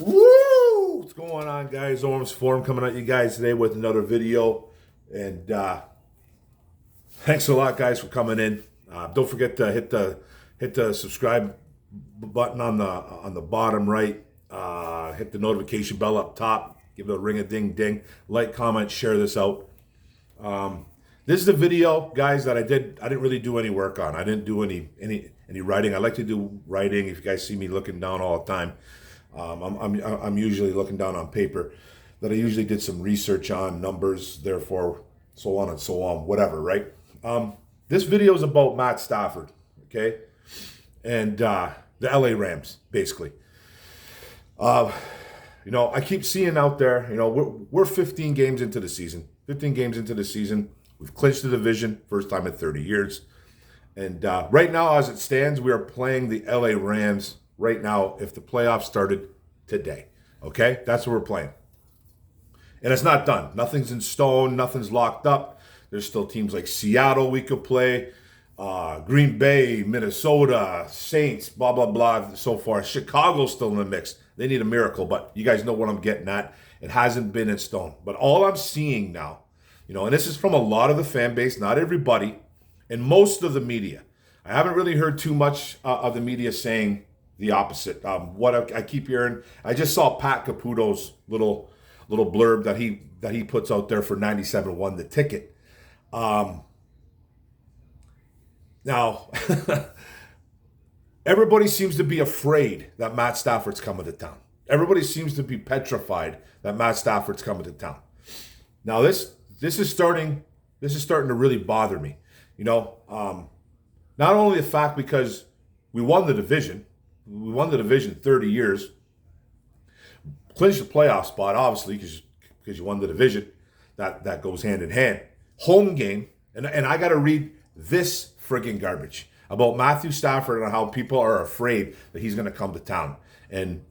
Woo! What's going on, guys? Orms Forum coming at you guys today with another video. And thanks a lot, guys, for coming in. Don't forget to hit the subscribe button on the bottom right. Hit the notification bell up top. Give it a ring a ding ding. Like, comment, share this out. This is a video, guys, that I didn't really do any work on. I didn't do any writing. I like to do writing. If you guys see me looking down all the time. I'm usually looking down on paper that I usually did some research on, numbers, therefore, so on and so on, whatever, right? This video is about Matt Stafford, okay? And the LA Rams, basically. I keep seeing out there, we're 15 games into the season. 15 games into the season. We've clinched the division, first time in 30 years. And right now, as it stands, we are playing the LA Rams right now if the playoffs started today. Okay? That's what we're playing. And it's not done. Nothing's in stone. Nothing's locked up. There's still teams like Seattle we could play. Green Bay, Minnesota, Saints, blah, blah, blah, so far. Chicago's still in the mix. They need a miracle, but you guys know what I'm getting at. It hasn't been in stone. But all I'm seeing now, and this is from a lot of the fan base, not everybody, and most of the media. I haven't really heard too much of the media saying the opposite. What I keep hearing, I just saw Pat Caputo's little blurb that he puts out there for 97 won the ticket. Now, everybody seems to be afraid that Matt Stafford's coming to town. Everybody seems to be petrified that Matt Stafford's coming to town. Now, this is starting to really bother me. Not only the fact because we won the division 30 years, clinched the playoff spot, obviously, because you won the division. That goes hand in hand. Home game, and I got to read this friggin' garbage about Matthew Stafford and how people are afraid that he's going to come to town and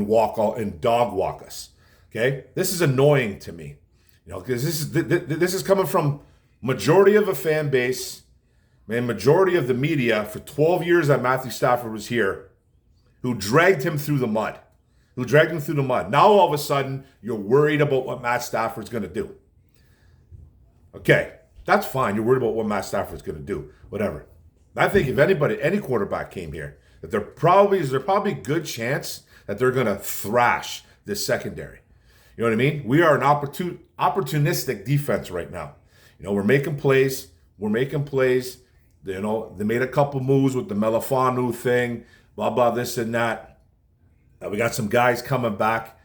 walk all and dog walk us. Okay, this is annoying to me, because this is coming from majority of a fan base. Man, majority of the media for 12 years that Matthew Stafford was here, who dragged him through the mud. Now, all of a sudden, you're worried about what Matt Stafford's going to do. Okay, that's fine. You're worried about what Matt Stafford's going to do. Whatever. I think if any quarterback came here, that there's probably a good chance that they're going to thrash this secondary. You know what I mean? We are an opportunistic defense right now. We're making plays. They made a couple moves with the Melifanu thing, blah, blah, this and that. We got some guys coming back,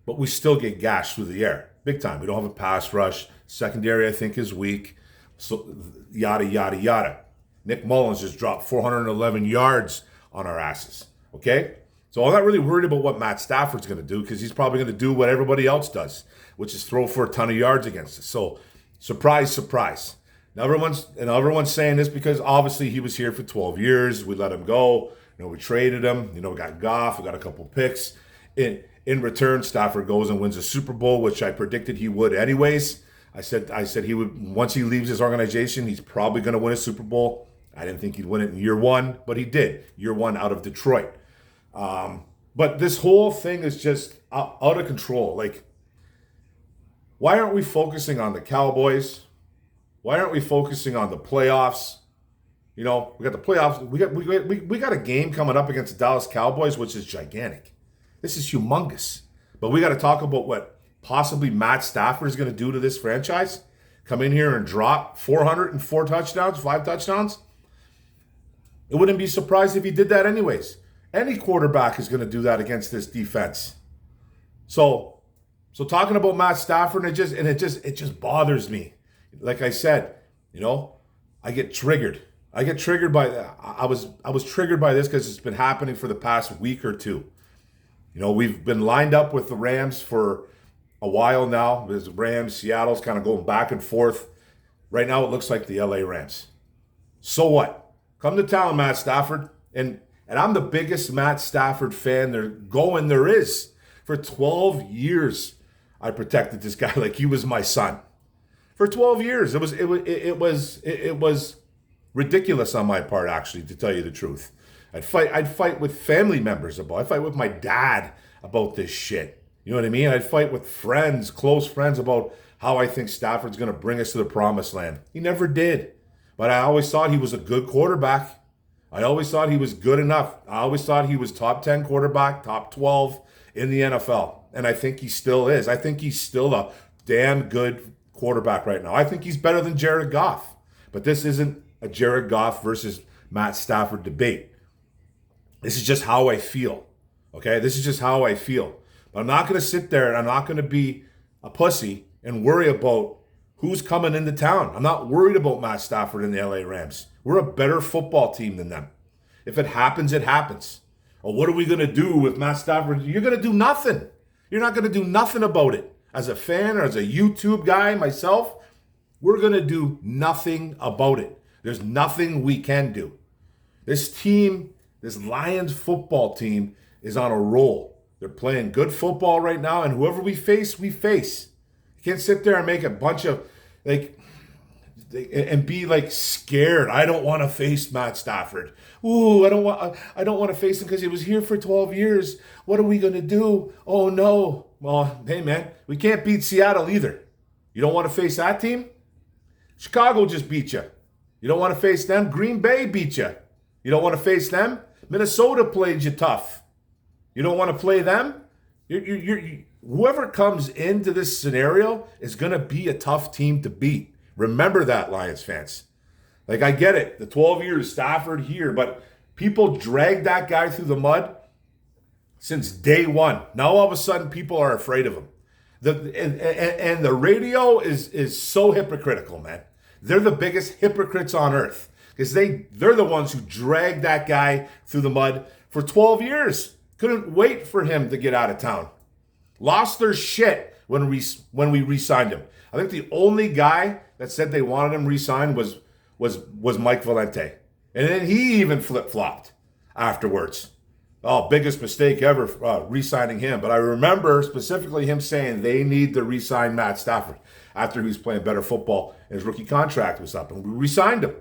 but we still get gashed through the air. Big time. We don't have a pass rush. Secondary, I think, is weak. So, yada, yada, yada. Nick Mullins just dropped 411 yards on our asses. Okay? So I'm not really worried about what Matt Stafford's going to do, because he's probably going to do what everybody else does, which is throw for a ton of yards against us. So, surprise, surprise. Now everyone's saying this because obviously he was here for 12 years. We let him go. We traded him. We got Goff. We got a couple picks. In return, Stafford goes and wins a Super Bowl, which I predicted he would anyways. I said he would, once he leaves his organization, he's probably going to win a Super Bowl. I didn't think he'd win it in year one, but he did. Year one out of Detroit. But this whole thing is just out of control. Like, why aren't we focusing on the Cowboys? Why aren't we focusing on the playoffs? We got the playoffs. We got a game coming up against the Dallas Cowboys, which is gigantic. This is humongous. But we got to talk about what possibly Matt Stafford is going to do to this franchise. Come in here and drop 404 touchdowns, 5 touchdowns. It wouldn't be surprised if he did that anyways. Any quarterback is going to do that against this defense. So talking about Matt Stafford, it just bothers me. Like I said, I get triggered. I was triggered by this because it's been happening for the past week or two. We've been lined up with the Rams for a while now. There's Rams, Seattle's kind of going back and forth. Right now it looks like the LA Rams. So what? Come to town, Matt Stafford. And I'm the biggest Matt Stafford fan there is. For 12 years, I protected this guy like he was my son. For 12 years, it was ridiculous on my part, actually, to tell you the truth. I'd fight with family members about it. I'd fight with my dad about this shit. You know what I mean? I'd fight with friends, close friends, about how I think Stafford's going to bring us to the promised land. He never did. But I always thought he was a good quarterback. I always thought he was good enough. I always thought he was top 10 quarterback, top 12 in the NFL. And I think he still is. I think he's still a damn good quarterback right now. I think he's better than Jared Goff. But this isn't a Jared Goff versus Matt Stafford debate. This is just how I feel. Okay? This is just how I feel. But I'm not going to sit there and I'm not going to be a pussy and worry about who's coming into town. I'm not worried about Matt Stafford and the LA Rams. We're a better football team than them. If it happens, it happens. Well, what are we going to do with Matt Stafford? You're going to do nothing. You're not going to do nothing about it. As a fan or as a YouTube guy myself, we're going to do nothing about it. There's nothing we can do. This team, this Lions football team, is on a roll. They're playing good football right now, and whoever we face, we face. You can't sit there and make a bunch of, and be scared. I don't want to face Matt Stafford. Ooh, I don't want to face him because he was here for 12 years. What are we going to do? Oh no. Well, hey man, we can't beat Seattle either. You don't want to face that team? Chicago just beat you. You don't want to face them? Green Bay beat you. You don't want to face them? Minnesota played you tough. You don't want to play them? Whoever comes into this scenario is going to be a tough team to beat. Remember that, Lions fans. I get it. The 12 years, Stafford here, but people dragged that guy through the mud since day one. Now all of a sudden, people are afraid of him. And the radio is so hypocritical, man. They're the biggest hypocrites on earth because they're the ones who dragged that guy through the mud for 12 years. Couldn't wait for him to get out of town. Lost their shit when we re-signed him. I think the only guy that said they wanted him re-signed was Mike Valente. And then he even flip-flopped afterwards. Oh, biggest mistake ever, re-signing him. But I remember specifically him saying they need to re-sign Matt Stafford after he was playing better football and his rookie contract was up. And we re-signed him.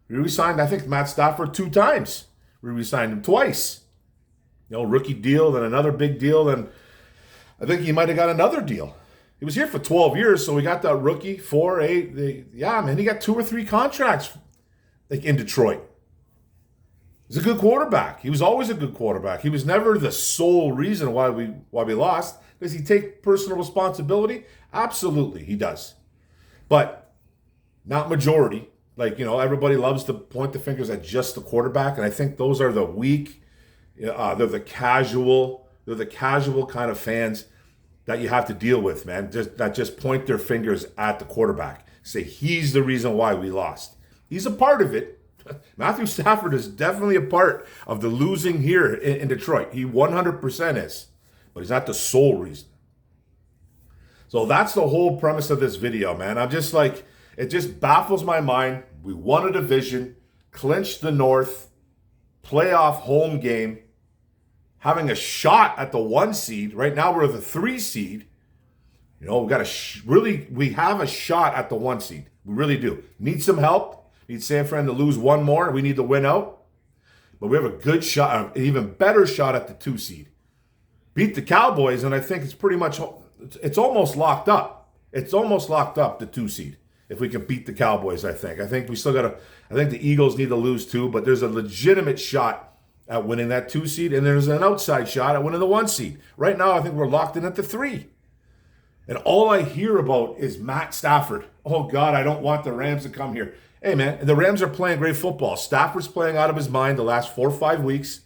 We re-signed, I think, Matt Stafford 2 times. We re-signed him twice. Rookie deal, then another big deal, then I think he might have got another deal. He was here for 12 years, so we got that rookie, 4, 8. He got 2 or 3 contracts in Detroit. He's a good quarterback. He was always a good quarterback. He was never the sole reason why we lost. Does he take personal responsibility? Absolutely, he does. But not majority. Everybody loves to point the fingers at just the quarterback, and I think those are the weak. They're the casual kind of fans that you have to deal with, man. That just point their fingers at the quarterback. Say he's the reason why we lost. He's a part of it. Matthew Stafford is definitely a part of the losing here in Detroit. He 100% is. But he's not the sole reason. So that's the whole premise of this video, man. I'm just it just baffles my mind. We won a division, clinched the North, playoff home game, having a shot at the 1 seed. Right now we're the 3 seed. We got we have a shot at the 1 seed. We really do. Need some help. Need San Fran to lose 1 more. We need to win out. But we have a good shot, an even better shot at the 2 seed. Beat the Cowboys, and I think it's almost locked up. It's almost locked up, the 2 seed. If we can beat the Cowboys, I think we still I think the Eagles need to lose 2, but there's a legitimate shot at winning that 2 seed, and there's an outside shot at winning the 1 seed. Right now, I think we're locked in at the 3. And all I hear about is Matt Stafford. Oh, God, I don't want the Rams to come here. Hey, man, the Rams are playing great football. Stafford's playing out of his mind the last 4 or 5 weeks.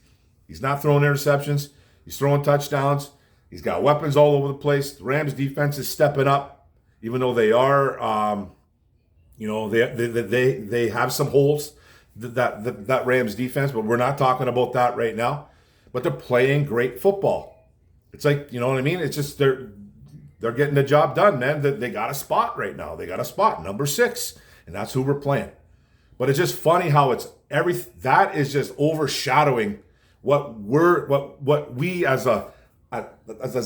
He's not throwing interceptions. He's throwing touchdowns. He's got weapons all over the place. The Rams defense is stepping up, even though they are, they have some holes, that Rams defense, but we're not talking about that right now. But they're playing great football. It's you know what I mean? It's just they're getting the job done, man. They got a spot right now. They got a spot, number 6. And that's who we're playing. But it's just funny how that is just overshadowing what we as the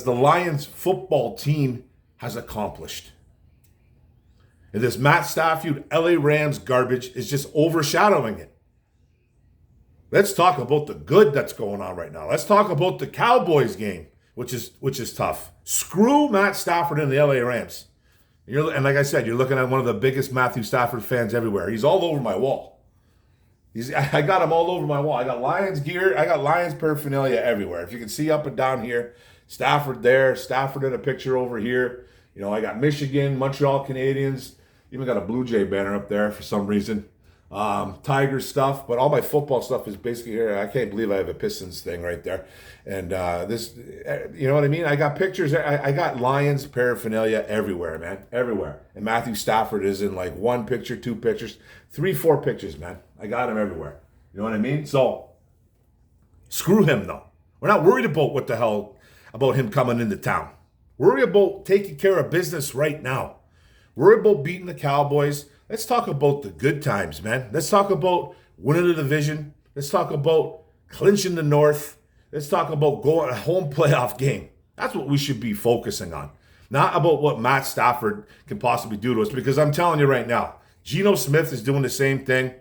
Lions football team has accomplished. And this Matt Stafford, LA Rams garbage is just overshadowing it. Let's talk about the good that's going on right now. Let's talk about the Cowboys game, which is tough. Screw Matt Stafford and the LA Rams. And like I said, you're looking at one of the biggest Matthew Stafford fans everywhere. He's all over my wall. I got him all over my wall. I got Lions gear. I got Lions paraphernalia everywhere. If you can see up and down here, Stafford there, Stafford in a picture over here. I got Michigan, Montreal Canadiens. Even got a Blue Jay banner up there for some reason. Tigers stuff, but all my football stuff is basically here. I can't believe I have a Pistons thing right there. And this, you know what I mean? I got pictures. I got Lions paraphernalia everywhere, man. Everywhere. And Matthew Stafford is in like 1 picture, 2 pictures, 3, 4 pictures, man. I got him everywhere. You know what I mean? So, screw him, though. We're not worried about what the hell about him coming into town. Worry about taking care of business right now. Worry about beating the Cowboys. Let's talk about the good times, man. Let's talk about winning the division. Let's talk about clinching the North. Let's talk about going a home playoff game. That's what we should be focusing on. Not about what Matt Stafford can possibly do to us, because I'm telling you right now, Geno Smith is doing the same thing.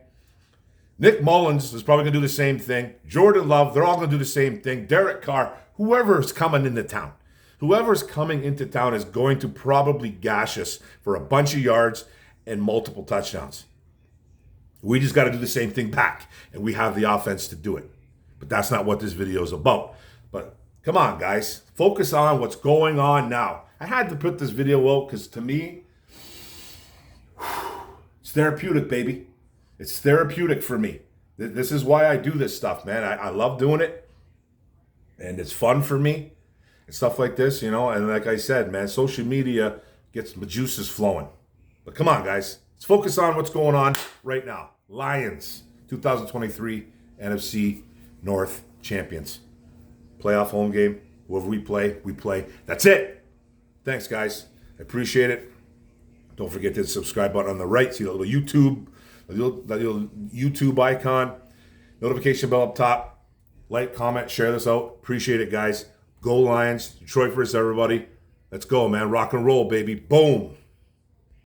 Nick Mullins is probably going to do the same thing. Jordan Love, they're all going to do the same thing. Derek Carr, whoever's coming into town. Whoever's coming into town is going to probably gash us for a bunch of yards and multiple touchdowns. We just got to do the same thing back, and we have the offense to do it. But that's not what this video is about. But come on, guys. Focus on what's going on now. I had to put this video out because to me, it's therapeutic, baby. It's therapeutic for me. This is why I do this stuff, man. I love doing it, and it's fun for me and stuff like this, And like I said, man, social media gets my juices flowing. But come on, guys. Let's focus on what's going on right now. Lions, 2023 NFC North champions. Playoff home game. Whoever we play, we play. That's it. Thanks, guys. I appreciate it. Don't forget to hit the subscribe button on the right. See the little YouTube icon. Notification bell up top. Like, comment, share this out. Appreciate it, guys. Go Lions. Detroit first, everybody. Let's go, man. Rock and roll, baby. Boom.